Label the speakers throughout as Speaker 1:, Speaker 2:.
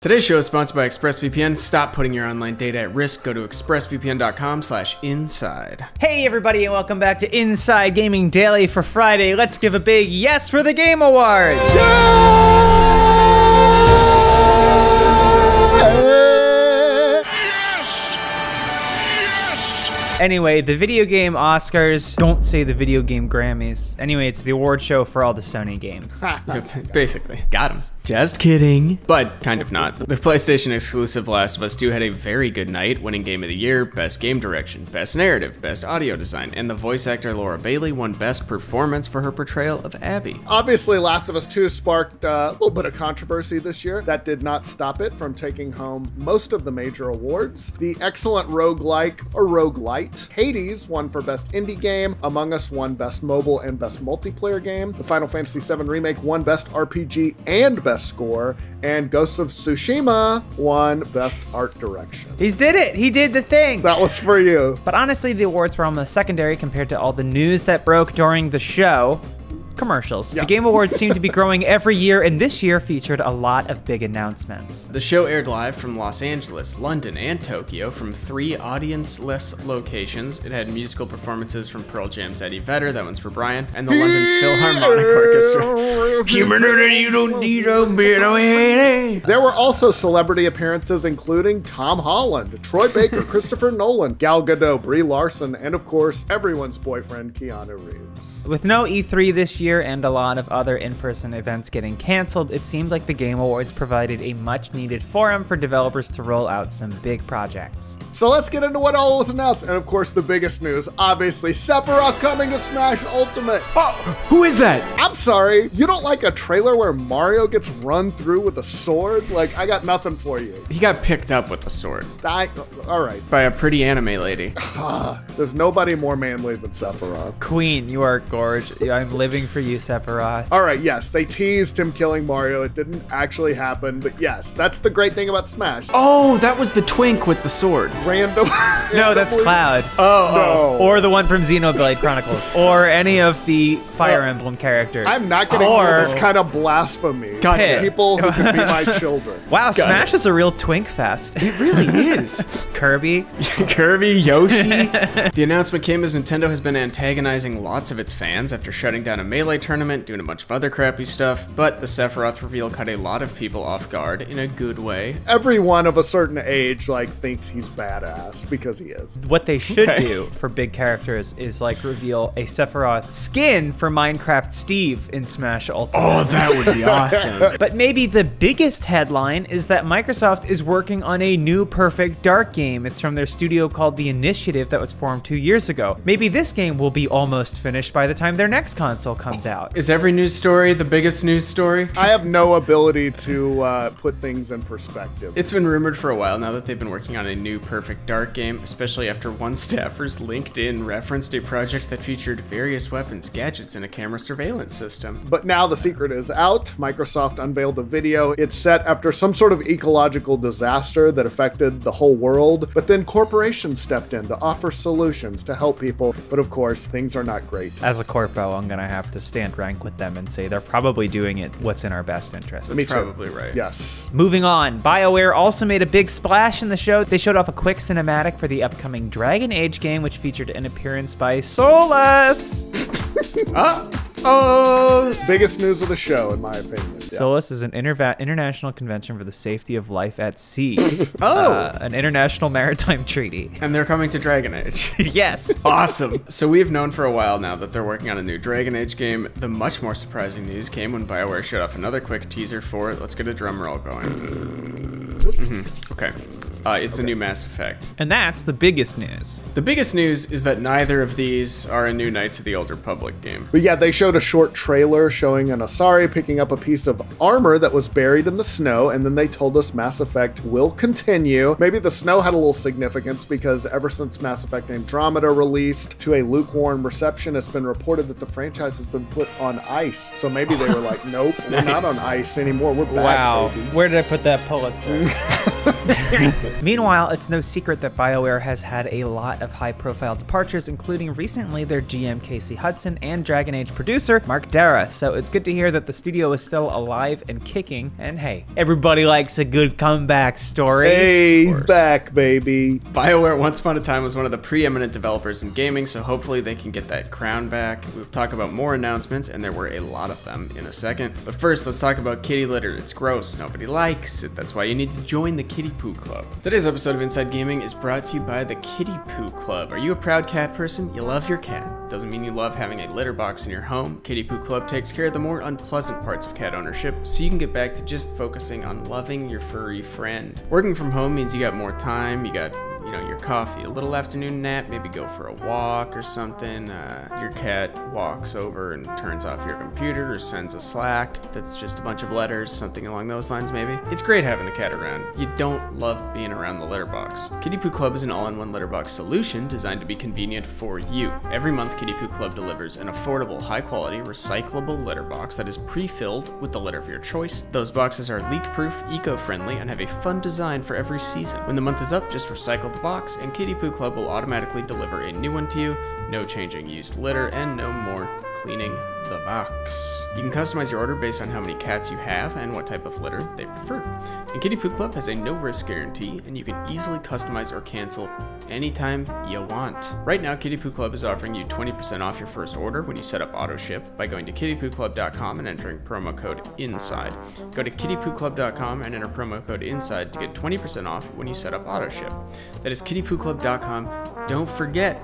Speaker 1: Today's show is sponsored by ExpressVPN. Stop putting your online data at risk. Go to expressvpn.com/inside.
Speaker 2: Hey everybody, and welcome back to Inside Gaming Daily for Friday. Let's give a big yes for the Game Awards! Anyway, the video game Oscars, don't say the video game Grammys. Anyway, it's the award show for all the Sony games.
Speaker 1: Basically. Got him. Just kidding. But kind of not. The PlayStation exclusive Last of Us 2 had a very good night, winning Game of the Year, Best Game Direction, Best Narrative, Best Audio Design, and the voice actor Laura Bailey won Best Performance for her portrayal of Abby.
Speaker 3: Obviously, Last of Us 2 sparked a little bit of controversy this year. That did not stop it from taking home most of the major awards. The excellent roguelike, or roguelite, Hades won for Best Indie Game, Among Us won Best Mobile and Best Multiplayer Game, the Final Fantasy VII Remake won Best RPG and Best Score, and Ghost of Tsushima won Best Art Direction.
Speaker 2: He did it! He did the thing!
Speaker 3: That was for you.
Speaker 2: But honestly, the awards were almost secondary compared to all the news that broke during the show. Commercials.
Speaker 3: Yeah.
Speaker 2: The Game Awards seem to be growing every year, and this year featured a lot of big announcements.
Speaker 1: The show aired live from Los Angeles, London, and Tokyo from 3 audience-less locations. It had musical performances from Pearl Jam's Eddie Vedder, that one's for Brian, and the London Philharmonic Orchestra. You don't need a bit of it.
Speaker 3: There were also celebrity appearances including Tom Holland, Troy Baker, Christopher Nolan, Gal Gadot, Brie Larson, and of course, everyone's boyfriend, Keanu Reeves.
Speaker 2: With no E3 this year and a lot of other in-person events getting canceled, it seemed like the Game Awards provided a much-needed forum for developers to roll out some big projects.
Speaker 3: So let's get into what all was announced, and of course the biggest news, obviously, Sephiroth coming to Smash Ultimate.
Speaker 1: Oh, who is that?
Speaker 3: I'm sorry, you don't like a trailer where Mario gets run through with a sword? Like, I got nothing for you.
Speaker 1: He got picked up with the sword.
Speaker 3: All right.
Speaker 1: By a pretty anime lady.
Speaker 3: There's nobody more manly than Sephiroth.
Speaker 2: Queen, you are gorgeous. I'm living for you, Sephiroth.
Speaker 3: All right, yes, they teased him killing Mario. It didn't actually happen, but yes, that's the great thing about Smash.
Speaker 1: Oh, that was the twink with the sword.
Speaker 3: Random.
Speaker 2: No, that's Cloud.
Speaker 3: No.
Speaker 2: Or the one from Xenoblade Chronicles, or any of the Fire Emblem characters.
Speaker 3: I'm not getting into this kind of blasphemy.
Speaker 1: Gotcha.
Speaker 3: People who could be my children.
Speaker 2: Wow, Smash is a real twink fest.
Speaker 1: It really is.
Speaker 2: Kirby.
Speaker 1: Kirby, Yoshi. The announcement came as Nintendo has been antagonizing lots of its fans after shutting down a Melee tournament, doing a bunch of other crappy stuff, but the Sephiroth reveal caught a lot of people off guard in a good way.
Speaker 3: Everyone of a certain age, like, thinks he's badass, because he is.
Speaker 2: What they should do for big characters is, like, reveal a Sephiroth skin for Minecraft Steve in Smash Ultimate.
Speaker 1: Oh, that would be awesome.
Speaker 2: But maybe the biggest headline is that Microsoft is working on a new Perfect Dark game. It's from their studio called The Initiative that was formed 2 years ago. Maybe this game will be almost finished by the time their next console comes out.
Speaker 1: Is every news story the biggest news story?
Speaker 3: I have no ability to put things in perspective.
Speaker 1: It's been rumored for a while now that they've been working on a new Perfect Dark game, especially after one staffer's LinkedIn referenced a project that featured various weapons, gadgets, and a camera surveillance system.
Speaker 3: But now the secret is out. Microsoft unveiled a video. It's set after some sort of ecological disaster that affected the whole world, but then corporations stepped in to offer solutions to help people. But of course, things are not great.
Speaker 2: As a corpo, I'm gonna have to stand rank with them and say they're probably doing it what's in our best interest.
Speaker 1: That's probably right.
Speaker 3: Yes.
Speaker 2: Moving on, BioWare also made a big splash in the show. They showed off a quick cinematic for the upcoming Dragon Age game, which featured an appearance by Solus.
Speaker 3: Biggest news of the show, in my opinion.
Speaker 2: Solus is an international convention for the safety of life at sea. An international maritime treaty.
Speaker 1: And they're coming to Dragon Age.
Speaker 2: Yes.
Speaker 1: Awesome. So we've known for a while now that they're working on a new Dragon Age game. The much more surprising news came when BioWare showed off another quick teaser for it. Let's get a drum roll going. Okay. It's a new Mass Effect.
Speaker 2: And that's the biggest news.
Speaker 1: The biggest news is that neither of these are a new Knights of the Old Republic game.
Speaker 3: But yeah, they showed a short trailer showing an Asari picking up a piece of armor that was buried in the snow, and then they told us Mass Effect will continue. Maybe the snow had a little significance because ever since Mass Effect Andromeda released to a lukewarm reception, it's been reported that the franchise has been put on ice. So maybe they were like, nope, we're not on ice anymore. We're back,
Speaker 2: Wow.
Speaker 3: baby.
Speaker 2: Where did I put that Pulitzer? Meanwhile, it's no secret that BioWare has had a lot of high-profile departures, including recently their GM Casey Hudson and Dragon Age producer Mark Dara. So it's good to hear that the studio is still alive and kicking. And hey, everybody likes a good comeback story.
Speaker 3: Hey, he's back, baby.
Speaker 1: BioWare once upon a time was one of the preeminent developers in gaming, so hopefully they can get that crown back. We'll talk about more announcements, and there were a lot of them in a second. But first, let's talk about kitty litter. It's gross. Nobody likes it. That's why you need to join the Kitty Poo Club. Today's episode of Inside Gaming is brought to you by the Kitty Poo Club. Are you a proud cat person? You love your cat. Doesn't mean you love having a litter box in your home. Kitty Poo Club takes care of the more unpleasant parts of cat ownership, so you can get back to just focusing on loving your furry friend. Working from home means you got more time, you got your coffee, a little afternoon nap, maybe go for a walk or something. Your cat walks over and turns off your computer or sends a Slack that's just a bunch of letters, something along those lines maybe. It's great having the cat around. You don't love being around the litter box. Kitty Poo Club is an all-in-one litter box solution designed to be convenient for you. Every month, Kitty Poo Club delivers an affordable, high-quality, recyclable litter box that is pre-filled with the litter of your choice. Those boxes are leak-proof, eco-friendly, and have a fun design for every season. When the month is up, just recycle the box, and Kitty Poo Club will automatically deliver a new one to you. No changing used litter, and no more cleaning the box. You can customize your order based on how many cats you have and what type of litter they prefer. And Kitty Poo Club has a no-risk guarantee, and you can easily customize or cancel anytime you want. Right now, Kitty Poo Club is offering you 20% off your first order when you set up auto ship by going to kittypooclub.com and entering promo code INSIDE. Go to kittypooclub.com and enter promo code INSIDE to get 20% off when you set up auto ship. That is kittypooclub.com. Don't forget,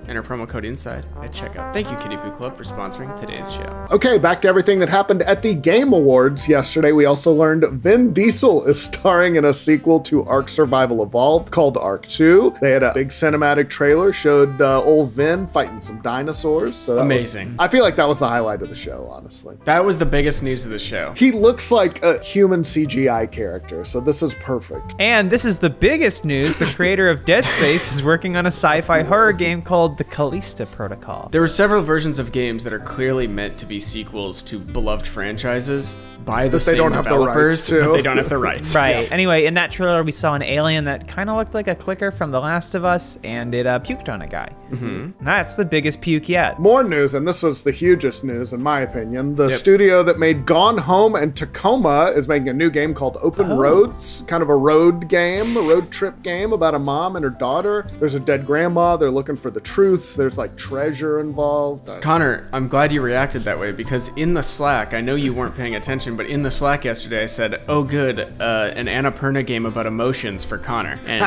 Speaker 1: enter promo code INSIDE at checkout. Thank you, Kitty Poo Club, for sponsoring today's show.
Speaker 3: Okay, back to everything that happened at the Game Awards yesterday. We also learned Vin Diesel is starring in a sequel to Ark Survival Evolved called Ark 2. They had a big cinematic trailer, showed old Vin fighting some dinosaurs. So
Speaker 1: amazing.
Speaker 3: I feel like that was the highlight of the show, honestly.
Speaker 1: That was the biggest news of the show.
Speaker 3: He looks like a human CGI character, so this is perfect.
Speaker 2: And this is the biggest news. The creator of Dead Space is working on a sci-fi horror game called The Callisto Protocol.
Speaker 1: There were several versions of games that are clearly meant to be sequels to beloved franchises by the same developers, but they don't have the rights.
Speaker 2: Right. Yeah. Anyway, in that trailer, we saw an alien that kind of looked like a clicker from The Last of Us, and it puked on a guy. Mm-hmm. That's the biggest puke yet.
Speaker 3: More news, and this was the hugest news in my opinion. The studio that made Gone Home and Tacoma is making a new game called Open Roads, kind of a road game, a road trip game about a mom and her daughter. There's a dead grandma. They're looking for the truth. There's like treasure involved.
Speaker 1: Connor, I'm glad you reacted that way, because in the Slack, I know you weren't paying attention, but in the Slack yesterday I said, oh good, an Annapurna game about emotions for Connor. And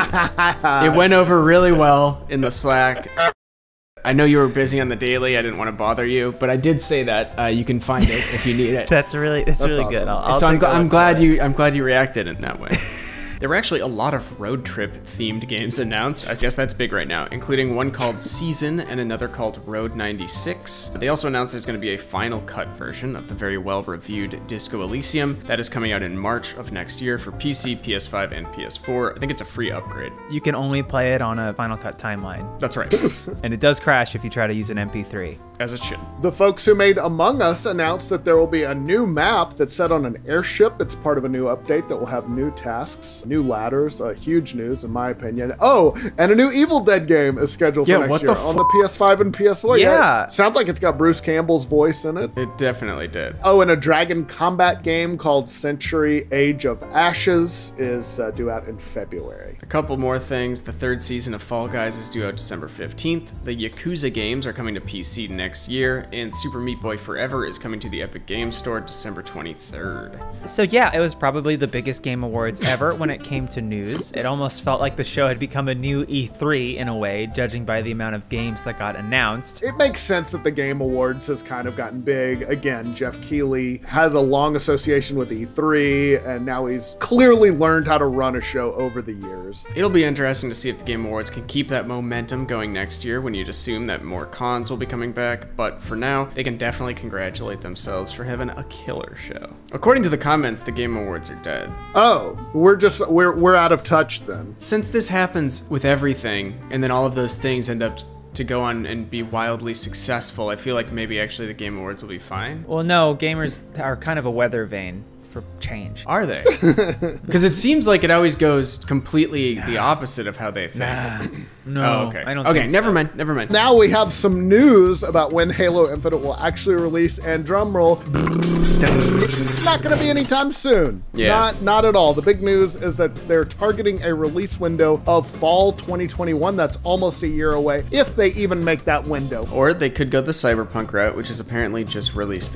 Speaker 1: it went over really well in the Slack. I know you were busy on the daily. I didn't want to bother you, but I did say that you can find it if you need it.
Speaker 2: That's really awesome. Good.
Speaker 1: I'm glad you reacted in that way. There were actually a lot of road trip themed games announced. I guess that's big right now, including one called Season and another called Road 96. They also announced there's going to be a Final Cut version of the very well-reviewed Disco Elysium that is coming out in March of next year for PC, PS5, and PS4. I think it's a free upgrade.
Speaker 2: You can only play it on a Final Cut timeline.
Speaker 1: That's right.
Speaker 2: And it does crash if you try to use an MP3.
Speaker 1: As it should.
Speaker 3: The folks who made Among Us announced that there will be a new map that's set on an airship. It's part of a new update that will have new tasks, new ladders, huge news in my opinion. Oh, and a new Evil Dead game is scheduled for next year on the PS5 and PS4.
Speaker 2: Yeah.
Speaker 3: Sounds like it's got Bruce Campbell's voice in it.
Speaker 1: It definitely did.
Speaker 3: Oh, and a dragon combat game called Century Age of Ashes is due out in February.
Speaker 1: A couple more things. The third season of Fall Guys is due out December 15th. The Yakuza games are coming to PC next year, and Super Meat Boy Forever is coming to the Epic Games Store December 23rd.
Speaker 2: So yeah, it was probably the biggest Game Awards ever when it came to news. It almost felt like the show had become a new E3 in a way, judging by the amount of games that got announced.
Speaker 3: It makes sense that the Game Awards has kind of gotten big. Again, Jeff Keighley has a long association with E3, and now he's clearly learned how to run a show over the years.
Speaker 1: It'll be interesting to see if the Game Awards can keep that momentum going next year when you'd assume that more cons will be coming back, but for now, they can definitely congratulate themselves for having a killer show. According to the comments, the Game Awards are dead.
Speaker 3: Oh, we're out of touch then.
Speaker 1: Since this happens with everything, and then all of those things end up to go on and be wildly successful, I feel like maybe actually the Game Awards will be fine.
Speaker 2: Well, no, gamers are kind of a weather vane for change.
Speaker 1: Are they? Because it seems like it always goes completely the opposite of how they think.
Speaker 2: No,
Speaker 1: Oh, okay.
Speaker 2: I don't
Speaker 1: Okay,
Speaker 2: think
Speaker 1: never
Speaker 2: so.
Speaker 1: mind. Never mind.
Speaker 3: Now we have some news about when Halo Infinite will actually release, and drumroll, it's not going to be anytime soon.
Speaker 1: Yeah.
Speaker 3: Not at all. The big news is that they're targeting a release window of fall 2021. That's almost a year away, if they even make that window.
Speaker 1: Or they could go the Cyberpunk route, which is apparently just release